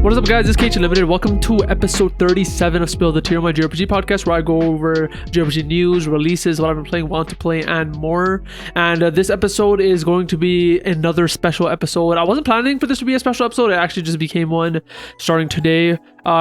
What is up, guys? This is KH Limited. Welcome to episode 37 of Spill the Tearal, my JRPG podcast, where I go over JRPG news, releases, what I've been playing, want to play, and more. And this episode is going to be another special episode. I wasn't planning for this to be a special episode. It actually just became one starting today,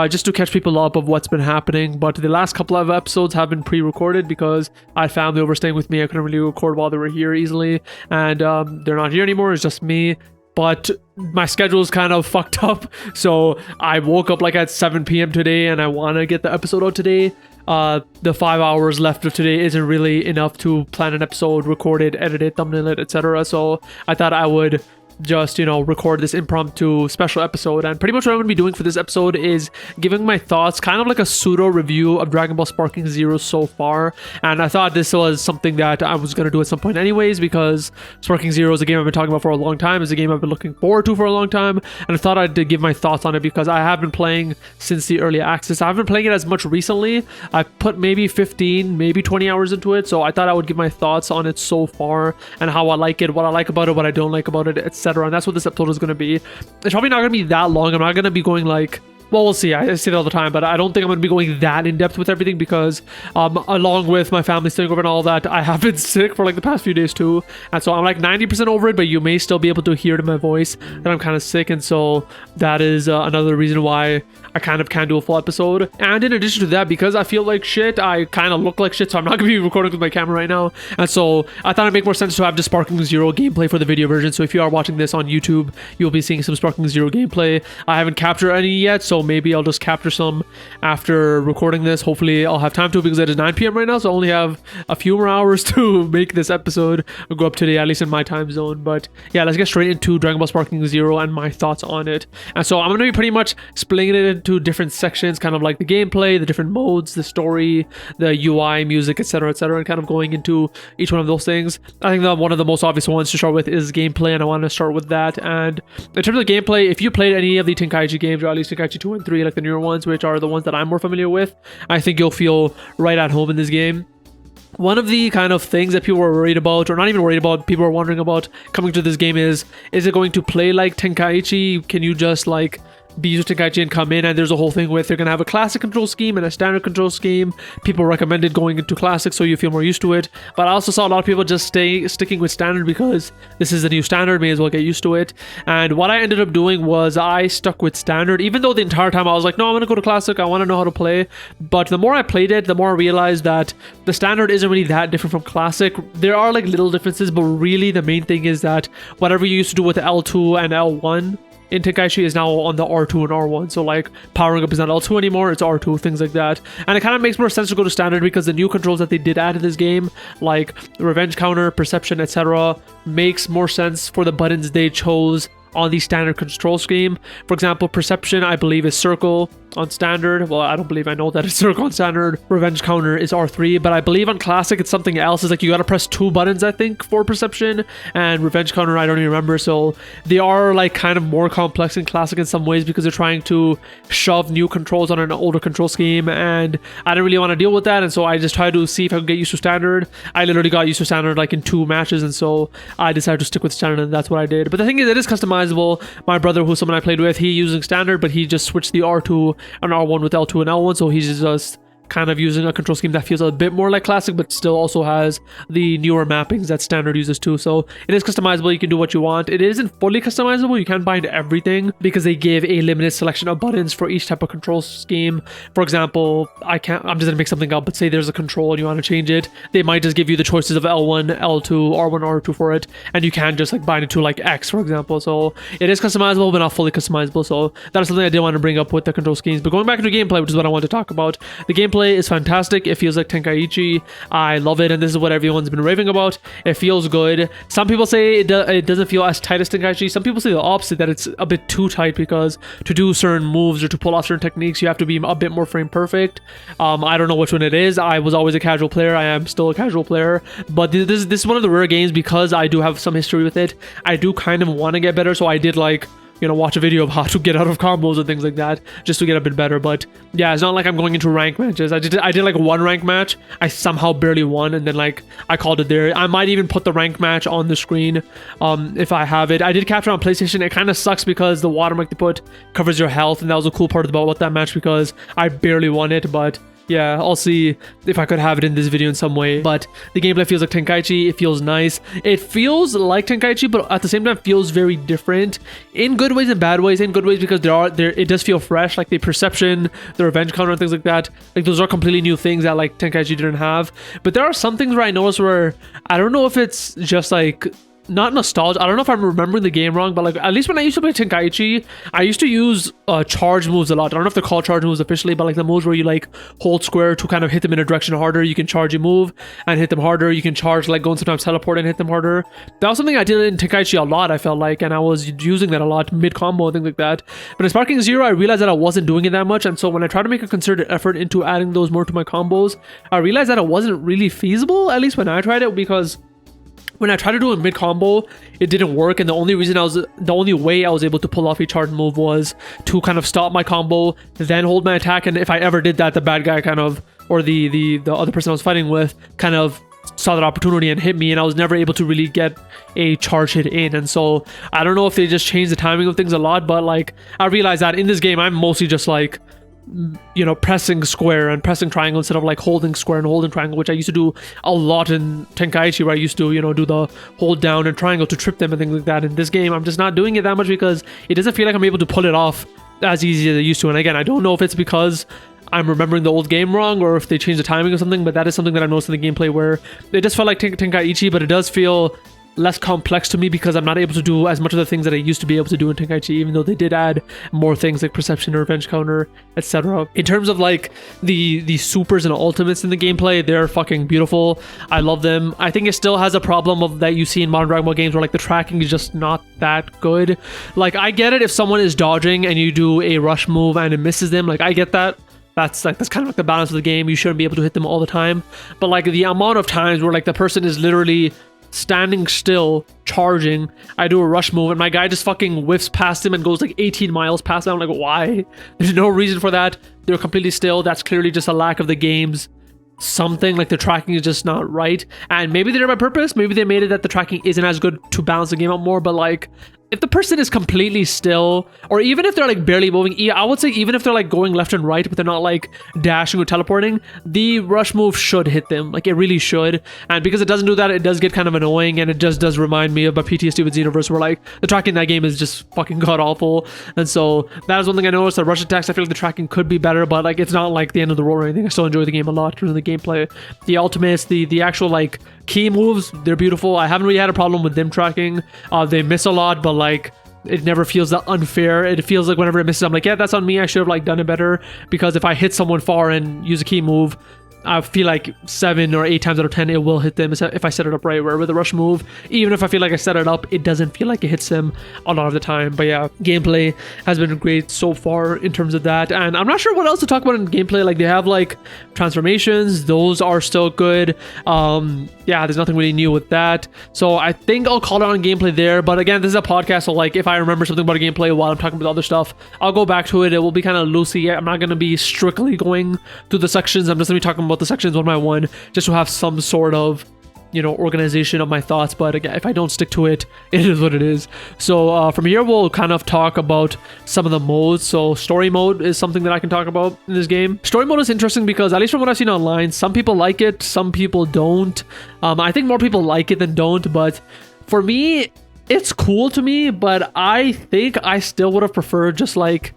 just to catch people up of what's been happening. But the last couple of episodes have been pre-recorded because I had family over staying with me. I couldn't really record while they were here easily, and they're not here anymore. It's just me. But my schedule is kind of fucked up, so I woke up like at 7 p.m. today, and I want to get the episode out today. The 5 hours left of today isn't really enough to plan an episode, record it, edit it, thumbnail it, etc. So I thought I would just, record this impromptu special episode. And pretty much what I'm going to be doing for this episode is giving my thoughts, kind of like a pseudo review of Dragon Ball Sparking Zero so far. And I thought this was something that I was going to do at some point anyways, because Sparking Zero is a game I've been talking about for a long time. It's a game I've been looking forward to for a long time, and I thought I'd give my thoughts on it because I have been playing since the early access. I haven't been playing it as much recently. I've put maybe 15, maybe 20 hours into it, so I thought I would give my thoughts on it so far and how I like it, what I like about it, what I don't like about it, etc. And that's what this episode is going to be. It's probably not going to be that long. I'm not going to be going like, well, we'll see. I say that all the time, but I don't think I'm going to be going that in depth with everything because along with my family staying over and all that, I have been sick for like the past few days too. And so I'm like 90% over it, but you may still be able to hear it in my voice that I'm kind of sick. And so that is another reason why I kind of can't do a full episode. And in addition to that, because I feel like shit, I kind of look like shit, so I'm not going to be recording with my camera right now. And so I thought it'd make more sense to have just Sparking Zero gameplay for the video version. So if you are watching this on YouTube, you'll be seeing some Sparking Zero gameplay. I haven't captured any yet, so maybe I'll just capture some after recording this. Hopefully I'll have time to, because it is 9 p.m. right now, so I only have a few more hours to make this episode go up today, at least in my time zone. But yeah, let's get straight into Dragon Ball Sparking Zero and my thoughts on it. And so I'm going to be pretty much splitting it into different sections, kind of like the gameplay, the different modes, the story, the UI, music, etc., and kind of going into each one of those things. I think that one of the most obvious ones to start with is gameplay, and I want to start with that. And in terms of gameplay, if you played any of the Tenkaichi games, or at least Tenkaichi 2 and 3, like the newer ones, which are the ones that I'm more familiar with, I think you'll feel right at home in this game. One of the kind of things that people were worried about, or not even worried about, people were wondering about coming to this game is it going to play like Tenkaichi? Can you just like be used to Tenkaichi and come in? And there's a whole thing with they're going to have a classic control scheme and a standard control scheme. People recommended going into classic so you feel more used to it, but I also saw a lot of people just sticking with standard because this is the new standard, may as well get used to it. And what I ended up doing was I stuck with standard, even though the entire time I was like, no, I'm going to go to classic, I want to know how to play. But the more I played it, the more I realized that the standard isn't really that different from classic. There are like little differences, but really the main thing is that whatever you used to do with L2 and L1 in Tenkaichi is now on the R2 and R1. So like powering up is not L2 anymore, it's R2, things like that. And it kind of makes more sense to go to standard because the new controls that they did add to this game, like revenge counter, perception, etc., makes more sense for the buttons they chose on the standard control scheme. For example, perception, I believe, is circle on standard. Well, I don't believe, I know that it's circle on standard. Revenge counter is R3, but I believe on classic it's something else. It's like you gotta press 2 buttons, I think, for perception, and revenge counter I don't even remember. So they are like kind of more complex in classic in some ways because they're trying to shove new controls on an older control scheme, and I didn't really want to deal with that. And so I just tried to see if I could get used to standard. I literally got used to standard like in 2 matches, and so I decided to stick with standard, and that's what I did. But the thing is, it is customizable. My brother, who's someone I played with, he using standard, but he just switched the R2 and R1 with L2 and L1, so he's just kind of using a control scheme that feels a bit more like classic, but still also has the newer mappings that standard uses too. So it is customizable. You can do what you want. It isn't fully customizable. You can't bind everything because they give a limited selection of buttons for each type of control scheme. For example, I'm just gonna make something up, but say there's a control and you want to change it, they might just give you the choices of L1, L2, R1, R2 for it, and you can just like bind it to like X, for example. So it is customizable, but not fully customizable. So that is something I did want to bring up with the control schemes. But going back to gameplay, which is what I want to talk about, the gameplay is fantastic. It feels like Tenkaichi. I love it, and this is what everyone's been raving about. It feels good. Some people say it doesn't feel as tight as Tenkaichi. Some people say the opposite, that it's a bit too tight because to do certain moves or to pull off certain techniques, you have to be a bit more frame perfect. I don't know which one it is. I was always a casual player. I am still a casual player, but this is one of the rare games because I do have some history with it. I do kind of want to get better, so I did like watch a video of how to get out of combos and things like that, just to get a bit better. But yeah, it's not like I'm going into rank matches. I did like one rank match. I somehow barely won, and then like I called it there. I might even put the rank match on the screen if I have it. I did capture on PlayStation. It kind of sucks because the watermark they put covers your health, and that was a cool part about that match because I barely won it. But yeah, I'll see if I could have it in this video in some way. But the gameplay feels like Tenkaichi. It feels nice. It feels like Tenkaichi, but at the same time feels very different in good ways and bad ways. In good ways because it does feel fresh, like the perception, the revenge counter and things like that. Like those are completely new things that like Tenkaichi didn't have. But there are some things where I notice where I don't know if it's just like not nostalgia. I don't know if I'm remembering the game wrong, but like at least when I used to play Tenkaichi, I used to use charge moves a lot. I don't know if they're called charge moves officially, but like the moves where you like hold square to kind of hit them in a direction harder. You can charge a move and hit them harder. You can charge like go and sometimes teleport and hit them harder. That was something I did in Tenkaichi a lot, I felt like, and I was using that a lot mid combo and things like that. But in Sparking Zero, I realized that I wasn't doing it that much, and so when I tried to make a concerted effort into adding those more to my combos, I realized that it wasn't really feasible, at least when I tried it, because when I tried to do a mid combo, it didn't work, and the only way I was able to pull off a charge move was to kind of stop my combo, then hold my attack, and if I ever did that, the bad guy kind of, or the other person I was fighting with, kind of saw that opportunity and hit me, and I was never able to really get a charge hit in. And so I don't know if they just changed the timing of things a lot, but like I realized that in this game I'm mostly just like pressing square and pressing triangle instead of like holding square and holding triangle, which I used to do a lot in Tenkaichi, where I used to do the hold down and triangle to trip them and things like that. In this game I'm just not doing it that much because it doesn't feel like I'm able to pull it off as easy as I used to. And again, I don't know if it's because I'm remembering the old game wrong or if they changed the timing or something, but that is something that I noticed in the gameplay where it just felt like Tenkaichi, but it does feel less complex to me because I'm not able to do as much of the things that I used to be able to do in Tenkaichi, even though they did add more things like perception, revenge counter, etc. In terms of like the supers and ultimates in the gameplay, they're fucking beautiful. I love them. I think it still has a problem of that you see in modern Dragon Ball games where like the tracking is just not that good. Like I get it if someone is dodging and you do a rush move and it misses them, like I get that. That's kind of like the balance of the game. You shouldn't be able to hit them all the time, but like the amount of times where like the person is literally standing still, charging, I do a rush move and my guy just fucking whiffs past him and goes like 18 miles past them. I'm like, why? There's no reason for that. They're completely still. That's clearly just a lack of the game's something. Like the tracking is just not right, and maybe they did it on purpose. Maybe they made it that the tracking isn't as good to balance the game out more, but like if the person is completely still, or even if they're like barely moving, I would say even if they're like going left and right but they're not like dashing or teleporting, the rush move should hit them. Like it really should. And because it doesn't do that, it does get kind of annoying, and it just does remind me of my PTSD with Xenoverse, where like the tracking in that game is just fucking god awful. And so that is one thing I noticed. The rush attacks, I feel like the tracking could be better, but like it's not like the end of the world or anything. I still enjoy the game a lot through the gameplay. The ultimates, the actual like key moves, they're beautiful. I haven't really had a problem with them tracking. They miss a lot, but like it never feels that unfair. It feels like whenever it misses, I'm like, yeah, that's on me. I should have like done it better, because if I hit someone far and use a key move, I feel like 7 or 8 times out of 10 it will hit them if I set it up right. Where with a rush move, even if I feel like I set it up, it doesn't feel like it hits them a lot of the time. But yeah, gameplay has been great so far in terms of that, and I'm not sure what else to talk about in gameplay. Like they have like transformations, those are still good. Yeah, there's nothing really new with that, so I think I'll call it on gameplay there. But again, this is a podcast, so like if I remember something about a gameplay while I'm talking about other stuff, I'll go back to it. It will be kind of loosey. I'm not going to be strictly going through the sections. I'm just going to be talking about the sections one by one, just to have some sort of organization of my thoughts. But again, if I don't stick to it, it is what it is. So from here we'll kind of talk about some of the modes. So story mode is something that I can talk about in this game. Story mode is interesting because, at least from what I've seen online, some people like it, some people don't. I think more people like it than don't, but for me it's cool to me. But I think I still would have preferred just like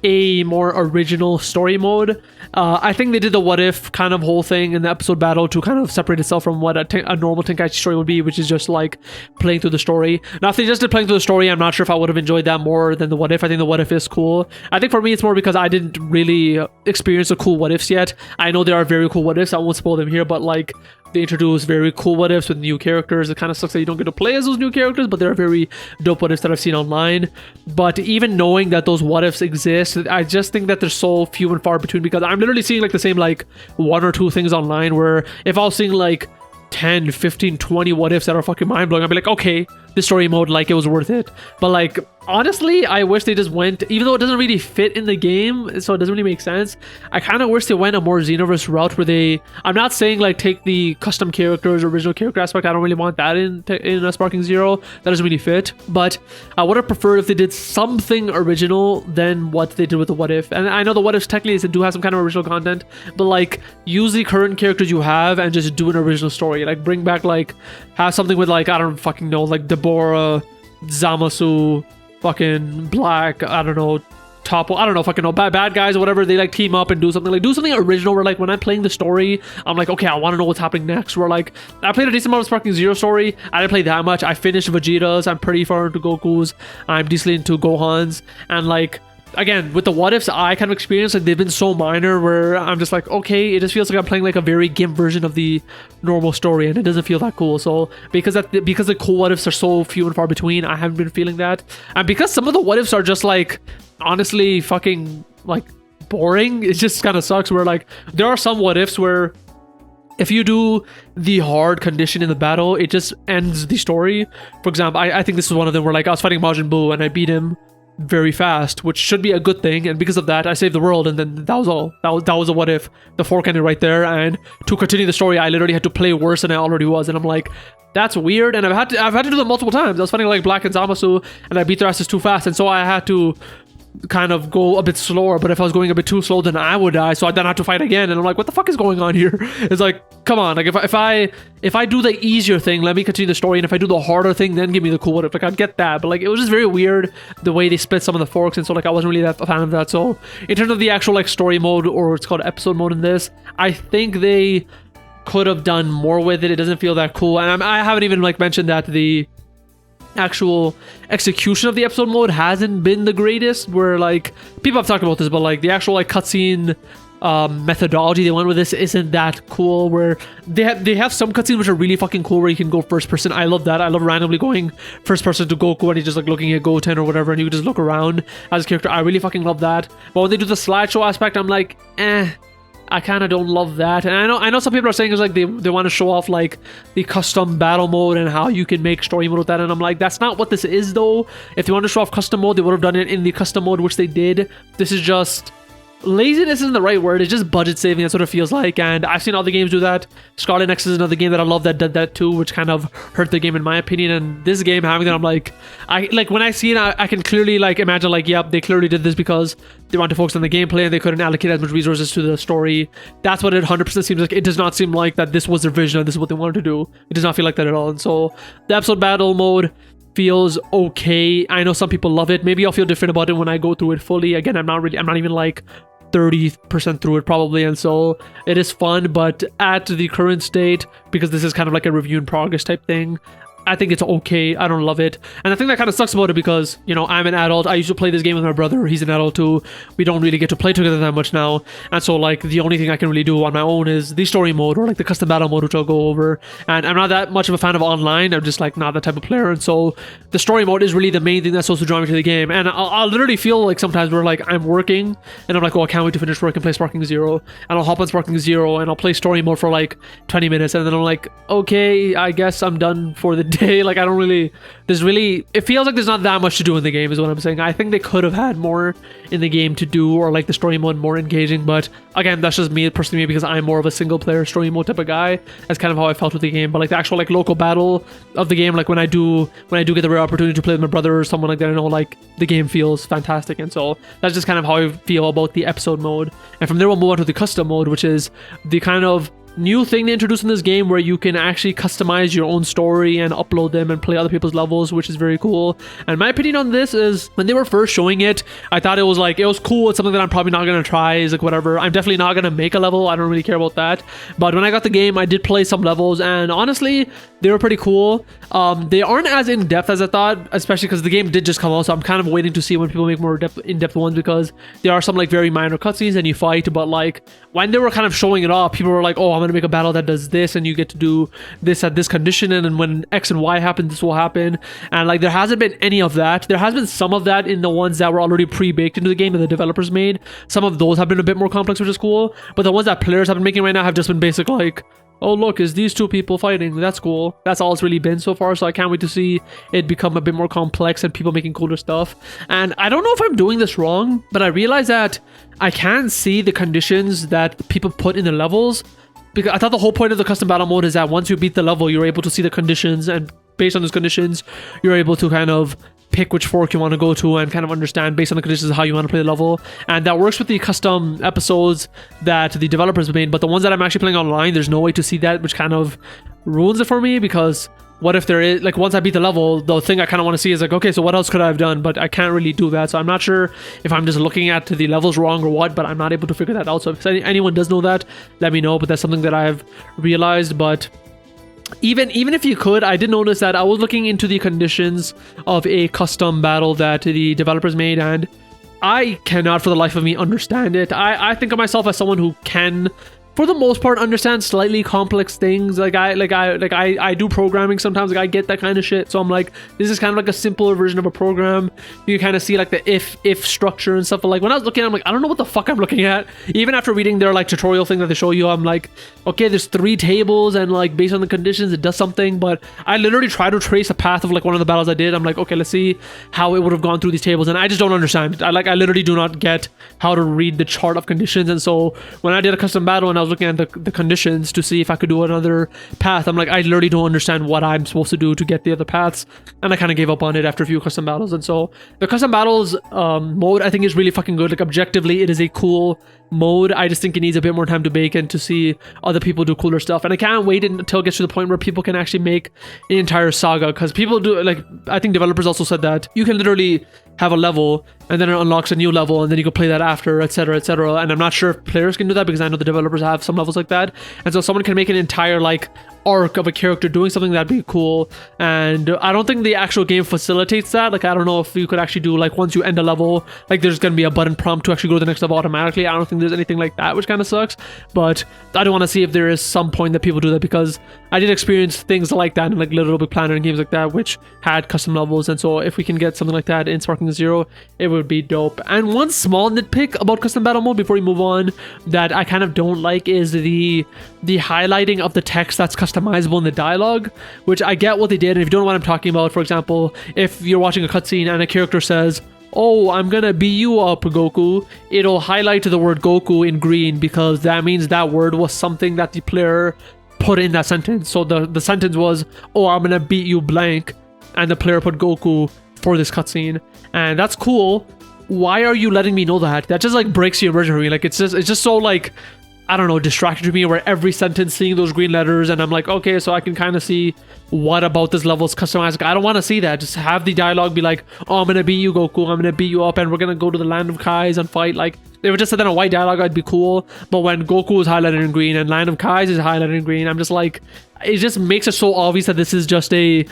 a more original story mode. I think they did the what if kind of whole thing in the episode battle to kind of separate itself from what a normal Tenkaichi story would be, which is just like playing through the story. Now if they just did playing through the story, I'm not sure if I would have enjoyed that more than the what if. I think the what if is cool. I think for me it's more because I didn't really experience the cool what ifs yet. I know there are very cool what ifs, I won't spoil them here, but like they introduce very cool what ifs with new characters. It kind of sucks that you don't get to play as those new characters, but there are very dope what ifs that I've seen online. But even knowing that those what ifs exist, I just think that they're so few and far between, because I'm literally seeing like the same like 1 or 2 things online, where if I was seeing like 10, 15, 20 what ifs that are fucking mind-blowing, I'd be like, okay, the story mode, like it was worth it. But like honestly, I wish they just went, even though it doesn't really fit in the game, so it doesn't really make sense. I kind of wish they went a more Xenoverse route where they, I'm not saying like take the custom characters, original character aspect. I don't really want that in Sparking Zero. That doesn't really fit. But I would have preferred if they did something original than what they did with the What If. And I know the What Ifs technically do have some kind of original content, but like use the current characters you have and just do an original story. Like bring back, like have something with like, I don't fucking know, like Deborah, Zamasu, fucking Black, I don't know, Topple, I don't know, fucking know, bad guys or whatever. They like team up and do something original where like when I'm playing the story, I'm like, okay, I want to know what's happening next. Where like I played a decent amount of Sparking Zero story. I didn't play that much. I finished Vegeta's. I'm pretty far into Goku's. I'm decently into Gohan's. And like again, with the What Ifs, I kind of experienced like they've been so minor where I'm just like, okay, it just feels like I'm playing like a very GIMP version of the normal story, and it doesn't feel that cool. So because the cool What Ifs are so few and far between, I haven't been feeling that. And because some of the What Ifs are just like honestly fucking like boring, it just kind of sucks. Where like there are some What Ifs where if you do the hard condition in the battle, it just ends the story. For example, I think this is one of them where like I was fighting Majin Buu and I beat him very fast, which should be a good thing, and because of that I saved the world, and then that was all. That was a What If. The fork ended right there, and to continue the story I literally had to play worse than I already was, and I'm like, that's weird. And I've had to do that multiple times. I was fighting like Black and Zamasu and I beat their asses too fast, and so I had to kind of go a bit slower, but if I was going a bit too slow then I would die, so I then have to fight again, and I'm like, what the fuck is going on here? It's like, come on, like if I do the easier thing, let me continue the story, and if I do the harder thing, then give me the cool What If. Like I'd get that, but like it was just very weird the way they split some of the forks, and so like I wasn't really that a fan of that. So in terms of the actual like story mode, or it's called episode mode in this, I think they could have done more with it. It doesn't feel that cool, and I haven't even like mentioned that the actual execution of the episode mode hasn't been the greatest, where like people have talked about this, but like the actual like cutscene methodology they went with this isn't that cool. Where they have some cutscenes which are really fucking cool where you can go first person. I love that. I love randomly going first person to Goku and he's just like looking at Goten or whatever, and you can just look around as a character. I really fucking love that. But when they do the slideshow aspect, I'm like, I kind of don't love that. And I know some people are saying it's like they want to show off like the custom battle mode and how you can make story mode with that, and I'm like, that's not what this is though. If they want to show off custom mode, they would have done it in the custom mode, which they did. This is just laziness isn't the right word. It's just budget saving. That's what it feels like, and I've seen other games do that. Scarlet Nexus is another game that I love that did that too, which kind of hurt the game in my opinion. And this game having that, I'm like, I like when I see it, I can clearly like imagine like, yep, they clearly did this because they want to focus on the gameplay and they couldn't allocate as much resources to the story. That's what it 100% seems like. It does not seem like that this was their vision and this is what they wanted to do. It does not feel like that at all. And so the episode battle mode feels okay. I know some people love it. Maybe I'll feel different about it when I go through it fully. Again, I'm not even like 30% through it probably, and so it is fun, but at the current state, because this is kind of like a review in progress type thing, I think it's okay. I don't love it. And the thing that kind of sucks about it, because, you know, I'm an adult. I used to play this game with my brother. He's an adult too. We don't really get to play together that much now. And so, like, the only thing I can really do on my own is the story mode or, like, the custom battle mode, which I'll go over. And I'm not that much of a fan of online. I'm just, like, not that type of player. And so the story mode is really the main thing that's supposed to draw me to the game. And I'll literally feel like sometimes where, like, I'm working and I'm like, oh, I can't wait to finish work and play Sparking Zero. And I'll hop on Sparking Zero and I'll play story mode for, like, 20 minutes. And then I'm like, okay, I guess I'm done for the day. Like, I don't really, it feels like there's not that much to do in the game is what I'm saying. I think they could have had more in the game to do, or like the story mode more engaging, but again, that's just me personally, because I'm more of a single player story mode type of guy. That's kind of how I felt with the game. But like the actual like local battle of the game, like when I do get the rare opportunity to play with my brother or someone like that, I know like the game feels fantastic. And so that's just kind of how I feel about the episode mode. And from there we'll move on to the custom mode, which is the kind of new thing they introduced in this game where you can actually customize your own story and upload them and play other people's levels, which is very cool. And my opinion on this is, when they were first showing it, I thought it was cool. It's something that I'm probably not going to try. Is like, whatever, I'm definitely not going to make a level. I don't really care about that. But when I got the game, I did play some levels, and honestly, they were pretty cool. They aren't as in-depth as I thought, especially because the game did just come out, so I'm kind of waiting to see when people make more in-depth ones, because there are some like very minor cutscenes and you fight. But like when they were kind of showing it off, people were like, oh, I'm gonna make a battle that does this and you get to do this at this condition, and then when X and Y happen, this will happen. And like there hasn't been any of that. There has been some of that in the ones that were already pre-baked into the game that the developers made. Some of those have been a bit more complex, which is cool, but the ones that players have been making right now have just been basic like, oh look, is these two people fighting? That's cool. That's all it's really been so far. So I can't wait to see it become a bit more complex and people making cooler stuff. And I don't know if I'm doing this wrong, but I realize that I can't see the conditions that people put in the levels, because I thought the whole point of the custom battle mode is that once you beat the level, you're able to see the conditions, and based on those conditions, you're able to kind of pick which fork you want to go to and kind of understand based on the conditions how you want to play the level. And that works with the custom episodes that the developers made, but the ones that I'm actually playing online, there's no way to see that, which kind of ruins it for me, because what if there is, like, once I beat the level, the thing I kind of want to see is like, okay, so what else could I have done? But I can't really do that. So I'm not sure if I'm just looking at the levels wrong or what, but I'm not able to figure that out. So if anyone does know that, let me know. But that's something that I've realized. But even if you could, I did notice that I was looking into the conditions of a custom battle that the developers made, and I cannot for the life of me understand it. I think of myself as someone who can, for the most part, understand slightly complex things. I do programming sometimes. Like, I get that kind of shit. So I'm like, this is kind of like a simpler version of a program. You kind of see like the if structure and stuff. But like when I was looking, I'm like, I don't know what the fuck I'm looking at. Even after reading their like tutorial thing that they show you, I'm like, okay, there's 3 tables and like based on the conditions, it does something. But I literally try to trace a path of like one of the battles I did. I'm like, okay, let's see how it would have gone through these tables, and I just don't understand it. I literally do not get how to read the chart of conditions. And so when I did a custom battle and I was looking at the conditions to see if I could do another path, I'm like, I literally don't understand what I'm supposed to do to get the other paths, and I kind of gave up on it after a few custom battles. And so the custom battles mode, I think, is really fucking good. Like, objectively, it is a cool mode. I just think it needs a bit more time to bake and to see other people do cooler stuff, and I can't wait until it gets to the point where people can actually make an entire saga, because people do, like, I think developers also said that you can literally have a level and then it unlocks a new level and then you can play that after, etc., etc. And I'm not sure if players can do that, because I know the developers have some levels like that. And so someone can make an entire like arc of a character doing something, that'd be cool. And I don't think the actual game facilitates that. Like, I don't know if you could actually do, like, once you end a level, like, there's gonna be a button prompt to actually go to the next level automatically. I don't think there's anything like that, which kind of sucks. But I do want to see if there is some point that people do that, because I did experience things like that in like Little Big Planet and games like that, which had custom levels. And so if we can get something like that in Sparking Zero, it would be dope. And one small nitpick about custom battle mode before we move on that I kind of don't like is the highlighting of the text that's customizable in the dialogue, which I get what they did. And if you don't know what I'm talking about, for example, if you're watching a cutscene and a character says, "Oh, I'm gonna beat you up, Goku," it'll highlight the word Goku in green, because that means that word was something that the player put in that sentence. So the sentence was, "Oh, I'm gonna beat you blank," and the player put Goku for this cutscene. And that's cool. Why are you letting me know that? That just like breaks the immersion for me. Like, it's just so like, I don't know, distracted to me, where every sentence seeing those green letters, and I'm like, okay, so I can kind of see what about this level is customized. Like, I don't want to see that. Just have the dialogue be like, "Oh, I'm gonna beat you, Goku. I'm gonna beat you up, and we're gonna go to the land of Kais and fight." Like, if it just said that in a white dialogue, I'd be cool. But when Goku is highlighted in green and Land of Kais is highlighted in green, I'm just like, it just makes it so obvious that this is just a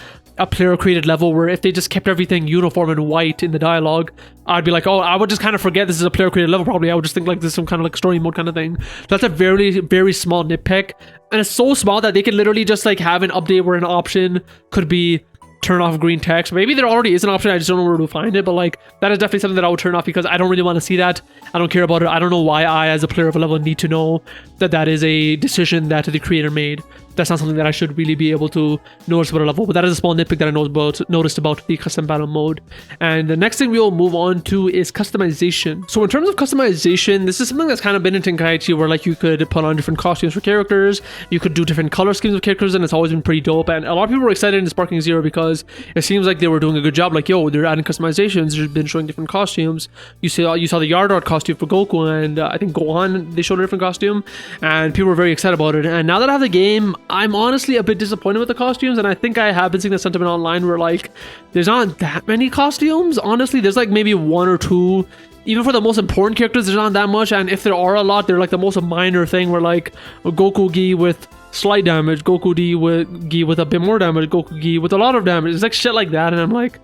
player created level, where if they just kept everything uniform and white in the dialogue, I'd be like, oh, I would just kind of forget this is a player created level. Probably I would just think like this is some kind of like story mode kind of thing. That's a very, very small nitpick, and it's so small that they could literally just like have an update where an option could be turn off green text. Maybe there already is an option, I just don't know where to find it, but like, that is definitely something that I would turn off, because I don't really want to see that. I don't care about it. I don't know why I, as a player of a level, need to know that that is a decision that the creator made. That's not something that I should really be able to notice about a level, but that is a small nitpick that I noticed about the custom battle mode. And the next thing we'll move on to is customization. So in terms of customization, this is something that's kind of been in Tenkaichi, where like you could put on different costumes for characters, you could do different color schemes of characters, and it's always been pretty dope. And a lot of people were excited in Sparking Zero because it seems like they were doing a good job. Like, yo, they're adding customizations, they've been showing different costumes. You saw the Yard Art costume for Goku, and I think Gohan, they showed a different costume, and people were very excited about it. And now that I have the game, I'm honestly a bit disappointed with the costumes, and I think I have been seeing the sentiment online where like there's not that many costumes. Honestly, there's like maybe 1 or 2. Even for the most important characters, there's not that much, and if there are a lot, they're like the most minor thing, where like Goku Gi with slight damage, Goku Gi with a bit more damage, Goku Gi with a lot of damage. It's like shit like that, and I'm like,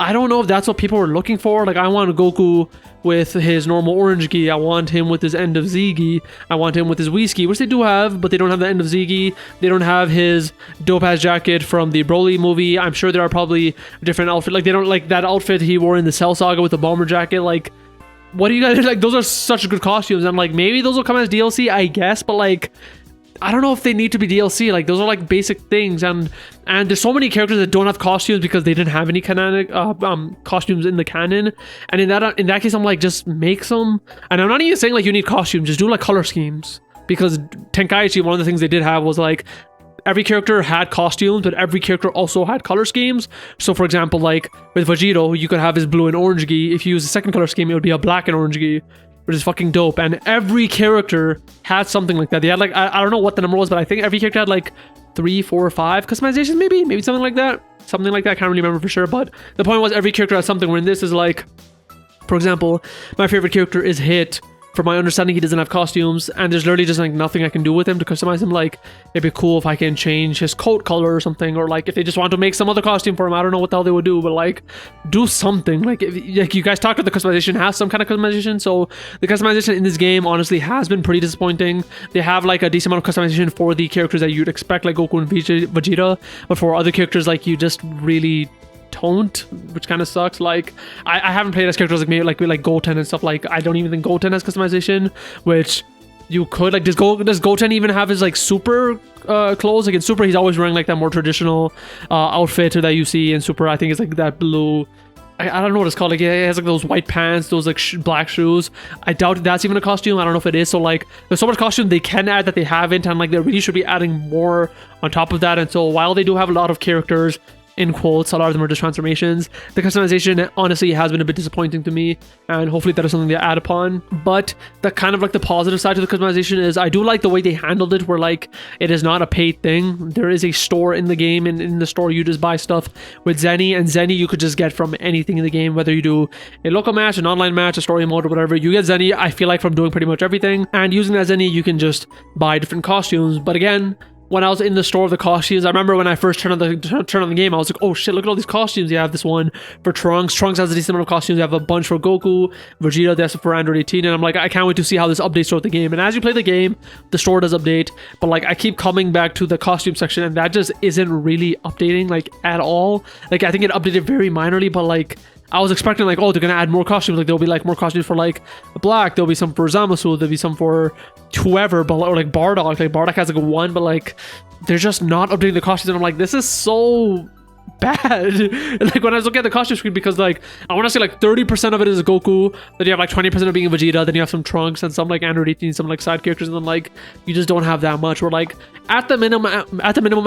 I don't know if that's what people were looking for. Like, I want Goku with his normal orange gi. I want him with his end of Z gi. I want him with his Whis gi, which they do have, but they don't have the end of Z gi. They don't have his dope ass jacket from the Broly movie. I'm sure there are probably different outfits. Like, they don't like that outfit he wore in the Cell Saga with the bomber jacket. Like, what do you guys like? Those are such good costumes. I'm like, maybe those will come as DLC, I guess, but like, I don't know if they need to be DLC. Like those are like basic things, and there's so many characters that don't have costumes because they didn't have any canonic costumes in the canon. And in that case, I'm like, just make some. And I'm not even saying like you need costumes, just do like color schemes, because Tenkaichi, one of the things they did have was like every character had costumes, but every character also had color schemes. So for example, like with Vegito, you could have his blue and orange gi. If you use the second color scheme, it would be a black and orange gi, which is fucking dope. And every character had something like that. They had like, I don't know what the number was, but I think every character had like 3, 4, 5 customizations, maybe something like that. Something like that, I can't really remember for sure. But the point was every character had something, where in this is like, for example, my favorite character is Hit. From my understanding, he doesn't have costumes, and there's literally just like nothing I can do with him to customize him. Like, it'd be cool if I can change his coat color or something, or like if they just want to make some other costume for him. I don't know what the hell they would do, but like do something. Like, like you guys talked about, the customization has some kind of customization. So the customization in this game honestly has been pretty disappointing. They have like a decent amount of customization for the characters that you'd expect, like Goku and Vegeta, but for other characters, like you just really don't, which kind of sucks. Like I haven't played as characters like maybe like Goten and stuff. Like I don't even think Goten has customization, which you could. Like does Goten even have his like super clothes? Like in Super, he's always wearing like that more traditional outfit that you see in Super. I think it's like that blue, I don't know what it's called. Like it has like those white pants, those like black shoes. I doubt that's even a costume. I don't know if it is. So like there's so much costume they can add that they haven't, and like they really should be adding more on top of that. And so while they do have a lot of characters, in quotes, a lot of them are just transformations, the customization honestly has been a bit disappointing to me, and hopefully that is something they add upon. But the kind of like the positive side to the customization is I do like the way they handled it, where like it is not a paid thing. There is a store in the game, and in the store you just buy stuff with Zenny, and Zenny you could just get from anything in the game, whether you do a local match, an online match, a story mode, or whatever. You get Zenny, I feel like, from doing pretty much everything, and using that Zenny you can just buy different costumes. But again, when I was in the store of the costumes, I remember when I first turned on the game, I was like, oh shit, look at all these costumes. You have this one for Trunks. Trunks has a decent amount of costumes. You have a bunch for Goku, Vegeta, that's for Android 18. And I'm like, I can't wait to see how this updates throughout the game. And as you play the game, the store does update. But like, I keep coming back to the costume section, and that just isn't really updating like at all. Like, I think it updated very minorly, but like, I was expecting like, oh, they're gonna add more costumes. Like there'll be like more costumes for like Black. There'll be some for Zamasu. There'll be some for whoever. But or like Bardock. Like Bardock has like one, but like they're just not updating the costumes. And I'm like, this is so bad. Like when I was looking at the costume screen, because like I want to say like 30% of it is Goku, then you have like 20% of being Vegeta, then you have some Trunks and some like Android 18, some like side characters, and then like you just don't have that much. We're like at the minimum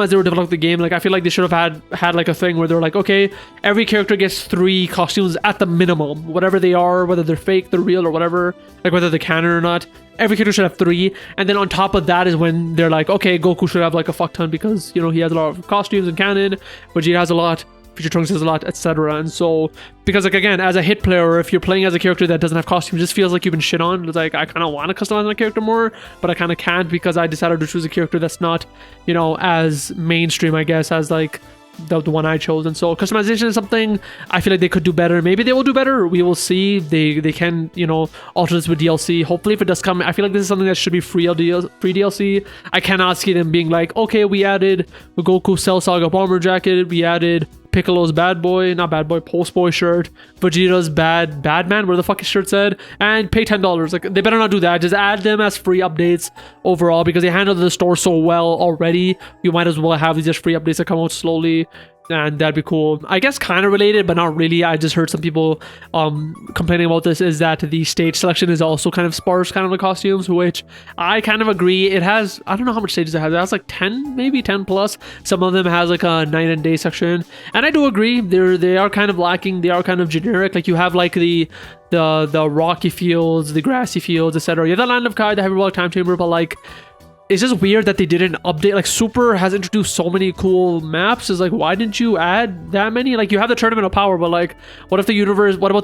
as they were developing the game, like I feel like they should have had like a thing where they're like, okay, every character gets 3 costumes at the minimum, whatever they are, whether they're fake, they're real, or whatever, like whether they're canon or not. Every character should have 3, and then on top of that is when they're like, okay, Goku should have like a fuck ton because, you know, he has a lot of costumes in canon, Vegeta has a lot, Future Trunks has a lot, etc. And so, because like again, as a hit player, if you're playing as a character that doesn't have costumes, it just feels like you've been shit on. It's like, I kind of want to customize my character more, but I kind of can't because I decided to choose a character that's not, you know, as mainstream, I guess, as like the one I chose. And so customization is something I feel like they could do better. Maybe they will do better. We will see. They can, you know, alter this with DLC. Hopefully if it does come, I feel like this is something that should be free DLC. I cannot see them being like, okay, we added the Goku Cell Saga bomber jacket, we added Piccolo's Post Boy shirt, Vegeta's bad man, where the fuck his shirt said, and pay $10. Like, they better not do that. Just add them as free updates overall, because they handled the store so well already. You might as well have these just free updates that come out slowly, and that'd be cool. I guess kind of related, but not really. I just heard some people complaining about this, is that the stage selection is also kind of sparse, kind of the costumes, which I kind of agree. It has, I don't know how much stages it has. It has like 10, maybe 10 plus. Some of them has like a night and day section, and I do agree they are kind of lacking. They are kind of generic. Like you have like the rocky fields, the grassy fields, etc. You have the Land of Kai, the Hyperbolic Time Chamber, but like, it's just weird that they didn't update. Like, Super has introduced so many cool maps. It's like, why didn't you add that many? Like, you have the Tournament of Power, but like, what about the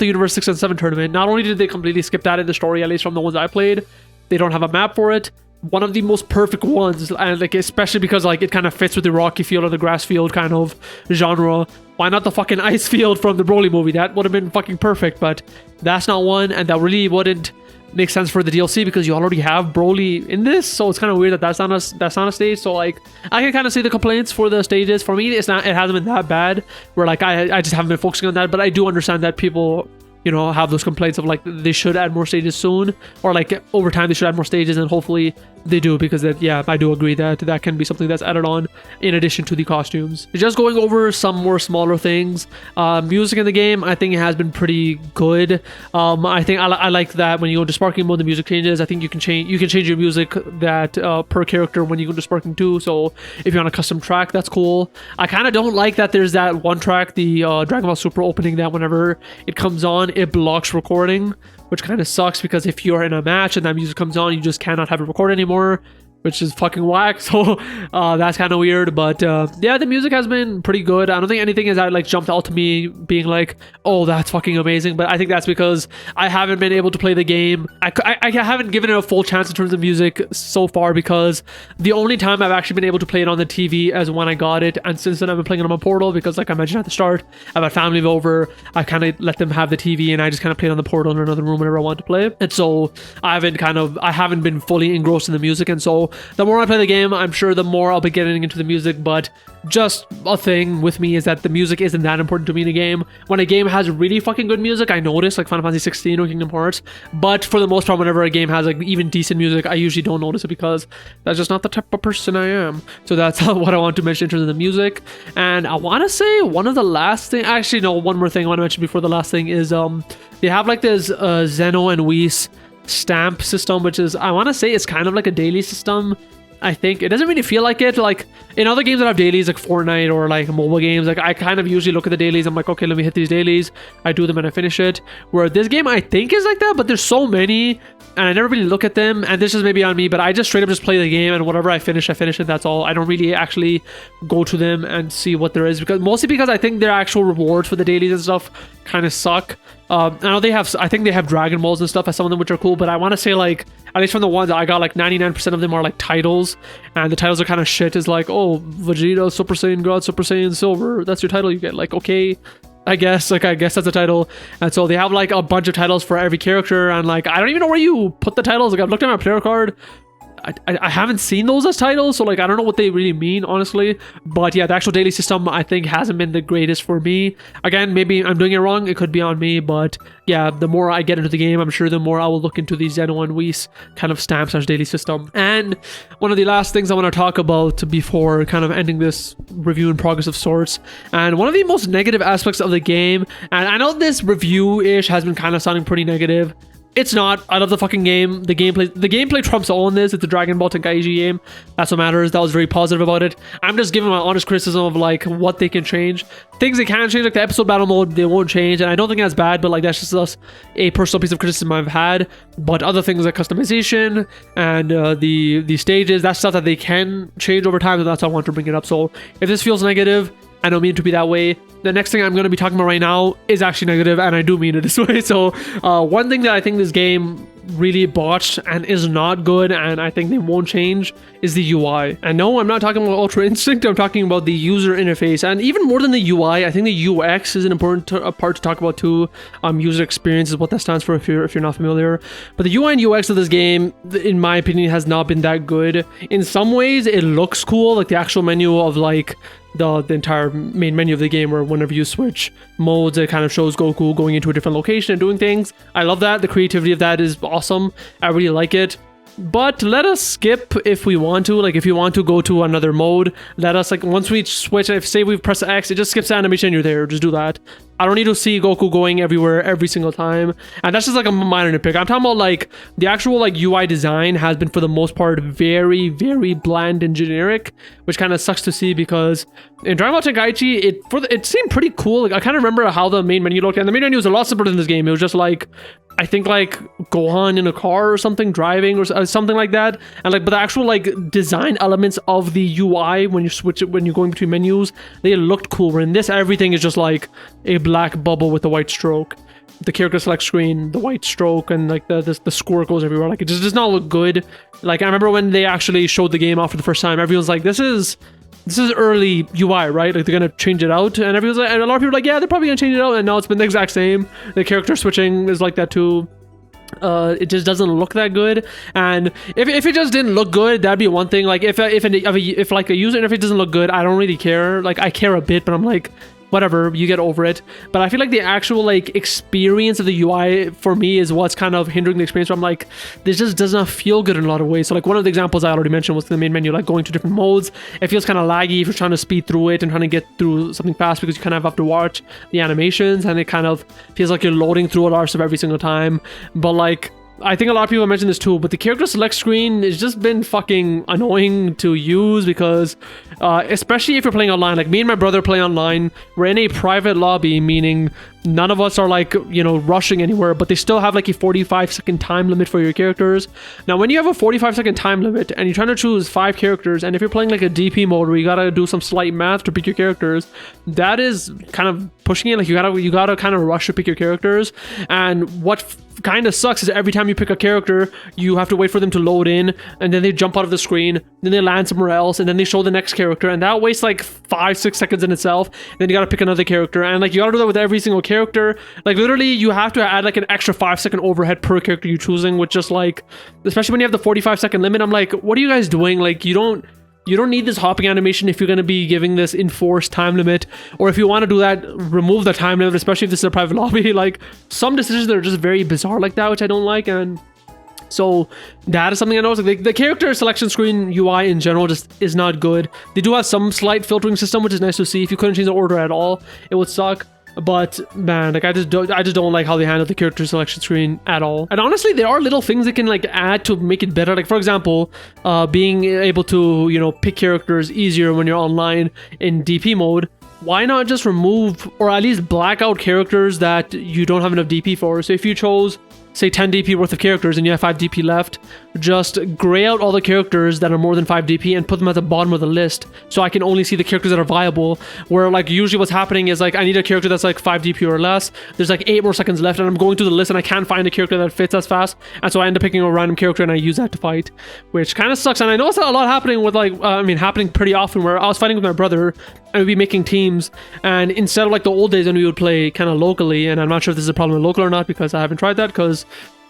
Universe 6 and 7 tournament? Not only did they completely skip that in the story, at least from the ones I played, they don't have a map for it. One of the most perfect ones, and like, especially because like it kind of fits with the rocky field or the grass field kind of genre. Why not the fucking ice field from the Broly movie? That would have been fucking perfect, but that's not one, and that really wouldn't makes sense for the DLC because you already have Broly in this, so it's kind of weird that that's not a stage. So like, I can kind of see the complaints for the stages. For me, it hasn't been that bad, where like I just haven't been focusing on that, but I do understand that people, you know, have those complaints of like they should add more stages soon, or like over time they should add more stages, and hopefully They do, because I do agree that can be something that's added on in addition to the costumes. Just going over some more smaller things. Music in the game, I think it has been pretty good. I think I like that when you go to sparking mode, the music changes. I think you can change your music that per character when you go to sparking too. So if you're on a custom track, that's cool. I kind of don't like that there's that one track, the Dragon Ball Super opening, that whenever it comes on, it blocks recording, which kind of sucks, because if you're in a match and that music comes on, you just cannot have it record anymore, which is fucking whack. So that's kind of weird. But yeah, the music has been pretty good. I don't think anything has like jumped out to me being like, oh, that's fucking amazing. But I think that's because I haven't been able to play the game. I haven't given it a full chance in terms of music so far, because the only time I've actually been able to play it on the TV is when I got it. And since then I've been playing it on my Portal, because like I mentioned at the start, I've had family over. I kind of let them have the TV and I just kind of played on the Portal in another room whenever I want to play. And so I haven't been fully engrossed in the music. And so the more I play the game, I'm sure the more I'll be getting into the music. But just a thing with me is that the music isn't that important to me in a game. When a game has really fucking good music, I notice, like Final Fantasy 16 or Kingdom Hearts. But for the most part, whenever a game has like even decent music, I usually don't notice it, because that's just not the type of person I am. So that's what I want to mention in terms of the music. And I want to say one of the last thing, actually no, one more thing I want to mention before the last thing is they have like this Zeno and Whis stamp system, which is, I want to say it's kind of like a daily system. I think it doesn't really feel like it. Like in other games that have dailies, like Fortnite or like mobile games, like I kind of usually look at the dailies. I'm like, okay, let me hit these dailies. I do them and I finish it. Where this game, I think, is like that, but there's so many and I never really look at them. And this is maybe on me, but I just straight up just play the game, and whatever I finish it. That's all. I don't really actually go to them and see what there is, mostly because I think their actual rewards for the dailies and stuff kind of suck. I know I think they have Dragon Balls and stuff as some of them, which are cool, but I want to say, like, at least from the ones I got, like 99% of them are like titles, and the titles are kind of shit. Is like, oh, Vegeta, Super Saiyan God, Super Saiyan Silver, that's your title you get. Like, okay, I guess that's a title. And so they have like a bunch of titles for every character, and like I don't even know where you put the titles. Like I've looked at my player card, I haven't seen those as titles, so like I don't know what they really mean, honestly. But yeah, the actual daily system I think hasn't been the greatest for me. Again, maybe I'm doing it wrong, it could be on me, but yeah, the more I get into the game, I'm sure the more I will look into the Zeno and Whis kind of stamps as daily system. And one of the last things I want to talk about before kind of ending this review in progress of sorts, and one of the most negative aspects of the game, and I know this review-ish has been kind of sounding pretty negative. It's not. I love the fucking game. The gameplay trumps all in this. It's a Dragon Ball Tenkaichi game. That's what matters. That was very positive about it. I'm just giving my honest criticism of like what they can change. Things they can change, like the episode battle mode, they won't change. And I don't think that's bad, but like that's just a personal piece of criticism I've had. But other things like customization and the stages, that's stuff that they can change over time, and that's why I want to bring it up. So if this feels negative, I don't mean it to be that way. The next thing I'm going to be talking about right now is actually negative, and I do mean it this way. So one thing that I think this game really botched and is not good, and I think they won't change, is the UI. And no, I'm not talking about Ultra Instinct, I'm talking about the user interface. And even more than the UI, I think the UX is an important part to talk about too. User experience is what that stands for if you're not familiar. But the UI and UX of this game, in my opinion, has not been that good. In some ways, it looks cool, like the actual menu of like the entire main menu of the game, where whenever you switch modes, it kind of shows Goku going into a different location and doing things. I love that. The creativity of that is awesome. I really like it. But let us skip if we want to. Like if you want to go to another mode, let us, like once we switch, if say we press X, it just skips the animation and you're there. Just do that. I don't need to see Goku going everywhere every single time. And that's just like a minor nitpick. I'm talking about like the actual like UI design has been for the most part very, very bland and generic, which kind of sucks to see, because in Dragon Ball Tenkaichi, it seemed pretty cool. Like I kind of remember how the main menu looked, and the main menu was a lot simpler than this game. It was just like, I think like Gohan in a car or something, driving or something like that. And like, but the actual like design elements of the UI when you switch it, when you're going between menus, they looked cool. Where in this, everything is just like a black bubble with a white stroke. The character select screen, the white stroke, and like the score goes everywhere. Like it just does not look good. Like I remember when they actually showed the game off for the first time, everyone's like, this is early UI, right? Like they're gonna change it out, and everyone's like, and a lot of people are like, yeah, they're probably gonna change it out, and now it's been the exact same. The character switching is like that too. It just doesn't look that good. And if it just didn't look good, that'd be one thing. Like if like a user interface doesn't look good, I don't really care. Like I care a bit, but I'm like, whatever, you get over it. But I feel like the actual like experience of the UI for me is what's kind of hindering the experience, where I'm like, this just does not feel good in a lot of ways. So like one of the examples I already mentioned was the main menu, like going to different modes. It feels kind of laggy if you're trying to speed through it and trying to get through something fast, because you kind of have to watch the animations, and it kind of feels like you're loading through a lot of stuff every single time. But like, I think a lot of people mentioned this too, but the character select screen has just been fucking annoying to use, because especially if you're playing online. Like me and my brother play online, we're in a private lobby, meaning none of us are like, you know, rushing anywhere, but they still have like a 45-second time limit for your characters. Now when you have a 45-second time limit and you're trying to choose 5 characters, and if you're playing like a DP mode where you gotta do some slight math to pick your characters, that is kind of pushing it. Like you gotta kind of rush to pick your characters. And what kind of sucks is every time you pick a character, you have to wait for them to load in, and then they jump out of the screen, then they land somewhere else, and then they show the next character, and that wastes like 5-6 seconds in itself. Then you gotta pick another character, and like you gotta do that with every single character. Like literally you have to add like an extra 5-second overhead per character you're choosing, which just like, especially when you have the 45-second limit, I'm like, what are you guys doing? Like you don't need this hopping animation if you're going to be giving this enforced time limit. Or if you want to do that, remove the time limit, especially if this is a private lobby. Like some decisions that are just very bizarre like that, which I don't like. And so that is something I noticed. Like the character selection screen UI in general just is not good. They do have some slight filtering system, which is nice to see. If you couldn't change the order at all, it would suck. But man, like I just don't like how they handle the character selection screen at all. And honestly, there are little things they can like add to make it better. Like for example, being able to, you know, pick characters easier when you're online in DP mode. Why not just remove or at least black out characters that you don't have enough DP for? So if you chose, say, 10 DP worth of characters and you have 5 DP left, just gray out all the characters that are more than 5 DP and put them at the bottom of the list, so I can only see the characters that are viable. Where like usually what's happening is like I need a character that's like 5 DP or less, there's like 8 more seconds left, and I'm going through the list and I can't find a character that fits as fast, and so I end up picking a random character and I use that to fight, which kind of sucks. And I noticed that a lot happening with like happening pretty often, where I was fighting with my brother and we'd be making teams, and instead of like the old days when we would play kind of locally, and I'm not sure if this is a problem with local or not, because I haven't tried that, because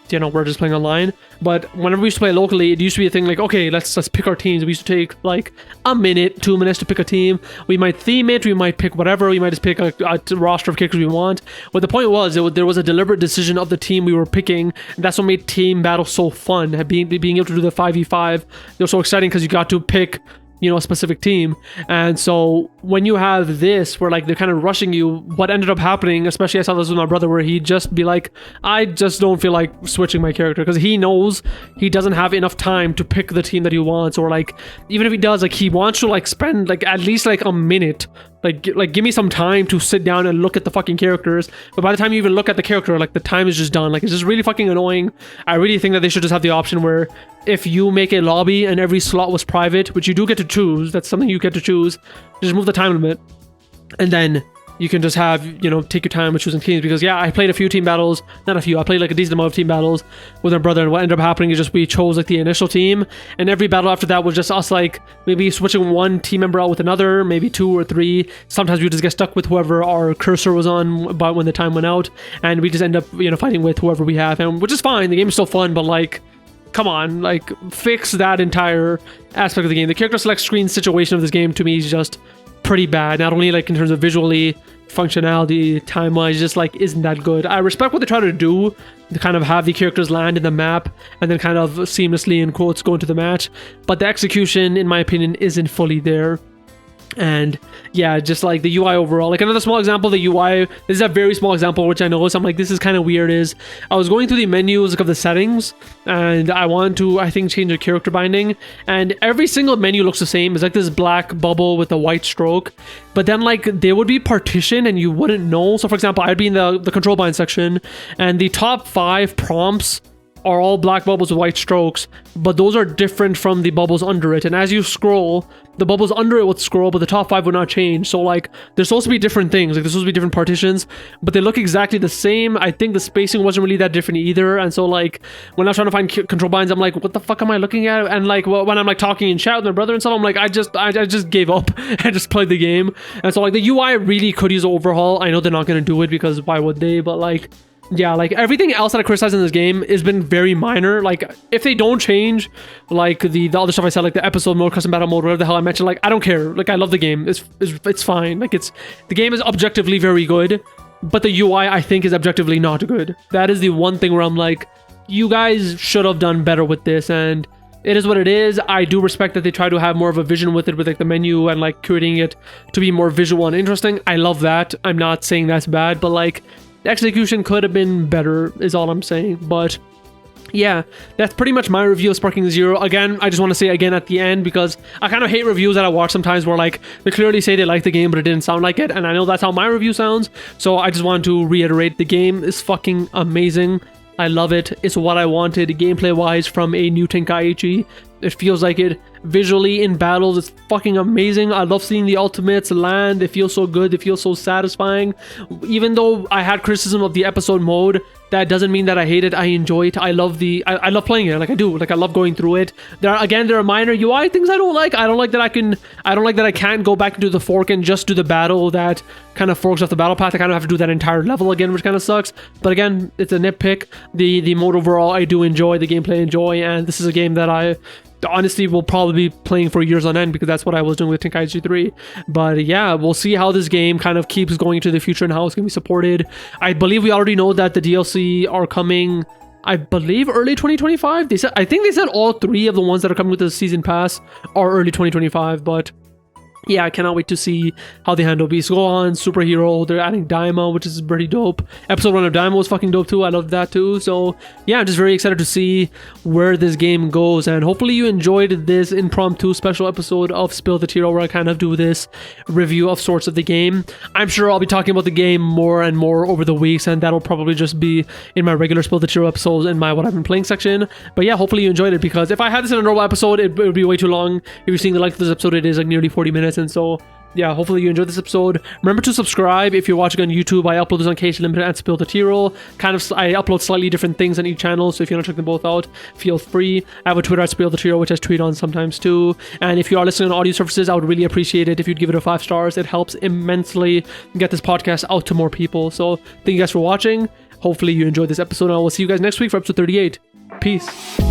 you know, we're just playing online. But whenever we used to play locally, it used to be a thing like, okay, let's pick our teams. We used to take like a minute, 2 minutes to pick a team. We might theme it, we might pick whatever, we might just pick a roster of characters we want. But the point was, there was a deliberate decision of the team we were picking, and that's what made team battle so fun. Being able to do the 5v5, it was so exciting because you got to pick, you know, a specific team. And so when you have this where like they're kind of rushing you, what ended up happening, especially I saw this with my brother, where he'd just be like, I just don't feel like switching my character, because he knows he doesn't have enough time to pick the team that he wants. Or like even if he does, like he wants to like spend like at least like a minute, like give me some time to sit down and look at the fucking characters. But by the time you even look at the character, like the time is just done. Like it's just really fucking annoying. I really think that they should just have the option where if you make a lobby and every slot was private, which you do get to choose, that's something you get to choose, just move the time limit, and then you can just have, you know, take your time with choosing teams. Because yeah, I played a few team battles, not a few, I played like a decent amount of team battles with my brother, and what ended up happening is just we chose like the initial team, and every battle after that was just us like maybe switching one team member out with another, maybe 2 or 3. Sometimes we just get stuck with whoever our cursor was on about when the time went out, and we just end up, you know, fighting with whoever we have, and which is fine. The game is still fun, but like, come on, like fix that entire aspect of the game. The character select screen situation of this game to me is just pretty bad, not only like in terms of visually, functionality, time-wise, just like isn't that good. I respect what they try to do to kind of have the characters land in the map and then kind of seamlessly, in quotes, go into the match, but the execution, in my opinion, isn't fully there. And yeah, just like the UI overall, like another small example, the UI, this is a very small example which I noticed, I'm like, this is kind of weird, is I was going through the menus of the settings and I want to, I think, change the character binding, and every single menu looks the same. It's like this black bubble with a white stroke, but then like they would be partitioned and you wouldn't know. So for example, I'd be in the control bind section, and the top 5 prompts are all black bubbles with white strokes, but those are different from the bubbles under it. And as you scroll, the bubbles under it would scroll, but the top 5 would not change. So like there's supposed to be different things, like there's supposed to be different partitions, but they look exactly the same. I think the spacing wasn't really that different either. And so like when I was trying to find control binds, I'm like, what the fuck am I looking at? And like when I'm like talking in chat with my brother and stuff, I'm like, I just gave up and just played the game. And so like the UI really could use an overhaul. I know they're not going to do it because why would they, but like yeah, like everything else that I criticize in this game has been very minor. Like if they don't change like the other stuff I said, like the episode mode, custom battle mode, whatever the hell I mentioned, like I don't care. Like I love the game. It's fine. Like the game is objectively very good, but the UI I think is objectively not good. That is the one thing where I'm like, you guys should have done better with this, and it is what it is. I do respect that they try to have more of a vision with it, with like the menu and like curating it to be more visual and interesting. I love that. I'm not saying that's bad, but like the execution could have been better is all I'm saying. But yeah, that's pretty much my review of Sparking Zero. Again, I just want to say again at the end, because I kind of hate reviews that I watch sometimes where like they clearly say they like the game but it didn't sound like it, and I know that's how my review sounds. So I just want to reiterate, the game is fucking amazing. I love it. It's what I wanted gameplay wise from a new Tenkaichi. It feels like it. Visually in battles, it's fucking amazing. I love seeing the ultimates land. They feel so good. They feel so satisfying. Even though I had criticism of the episode mode, that doesn't mean that I hate it. I enjoy it. I love I love playing it. Like I do. Like I love going through it. There are minor UI things I don't like. I don't like that I can't go back into the fork and just do the battle that kind of forks off the battle path. I kind of have to do that entire level again, which kind of sucks. But again, it's a nitpick. The mode overall I do enjoy. The gameplay enjoy, and this is a game that I honestly will probably be playing for years on end, because that's what I was doing with Tenkaichi 3. But yeah, we'll see how this game kind of keeps going into the future and how it's going to be supported. I believe we already know that the DLC are coming, I believe, early 2025. I think they said all 3 of the ones that are coming with the season pass are early 2025, but yeah, I cannot wait to see how they handle Beast Gohan, Superhero. They're adding Daima, which is pretty dope. Episode 1 of Daima was fucking dope too. I love that too. So yeah, I'm just very excited to see where this game goes. And hopefully you enjoyed this impromptu special episode of Spill the Tearal, where I kind of do this review of sorts of the game. I'm sure I'll be talking about the game more and more over the weeks, and that'll probably just be in my regular Spill the Tearal episodes in my What I've Been Playing section. But yeah, hopefully you enjoyed it, because if I had this in a normal episode, it would be way too long. If you're seeing the length of this episode, it is like nearly 40 minutes. And so yeah, hopefully you enjoyed this episode. Remember to subscribe if you're watching on YouTube. I upload this on Cage Limited and Spill the Tearal. I upload slightly different things on each channel, so if you want to check them both out, feel free. I have a Twitter at Spill the Tearal, which I tweet on sometimes too. And if you are listening on audio services, I would really appreciate it if you'd give it a 5 stars. It helps immensely get this podcast out to more people. So thank you guys for watching. Hopefully you enjoyed this episode, and I will see you guys next week for episode 38. Peace.